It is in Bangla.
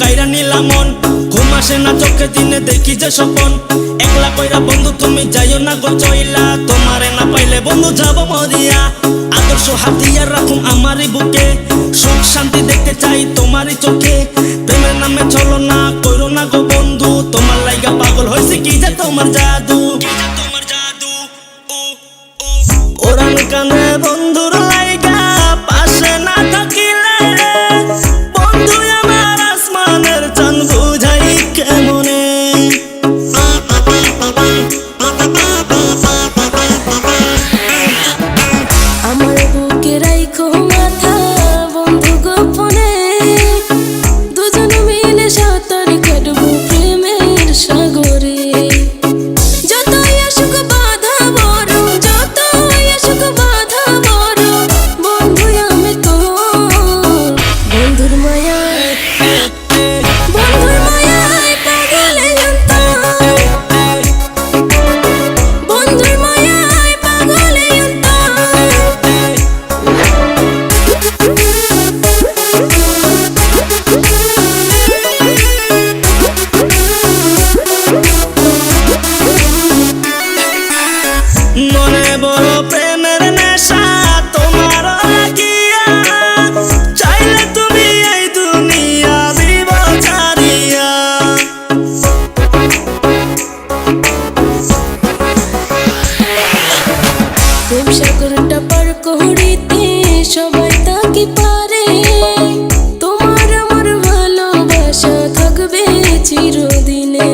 কাইরা নিলাম মন, ঘুম আসে না চোখে দিনে দেখি যে স্বপন। একলা কইরা বন্ধু তুমি যাইও না গো চইলা, তোমারে না পাইলে বন্ধু যাব মরিয়া। আদর্শ হাতিয়ার রাখুম আমারই বুকে, সুখ শান্তি দেখতে চাই তোমারই চোখে। প্রেমের নামে চলো না কইরো না গো বন্ধু, তোমার লাইগা পাগল হইছে কি যে তোমার জাদু। ওরান কানে বন্ধুর লাইগা পাশে না থাকিলে, বন্ধু আমার আসমানের চাঁদ বুঝাই কেমনে। আমার বুকে রাইখো মাথা বন্ধু গোপনে, দুজন মিলে সাঁতার কাটবো প্রেমের সাগরে। যতই আসুক বাধা বড়, যতই আসুক বাধা বড়, বন্ধু আমি তোর। বন্ধুর মায়ায়, বন্ধুর মায়ায় পাগলে অন্তর, বন্ধুর মায়ায় পাগলে অন্তর। মনে বড় প্রেমের নেশা তোমার লাগিয়া, চাইলে তুমি এই দুনিয়া দিব ছাড়িয়া। প্রেম সাগরটা পার করিতে সবাই তা কি পারে, তোমার আমার ভালোবাসা থাকবে চিরদিনে।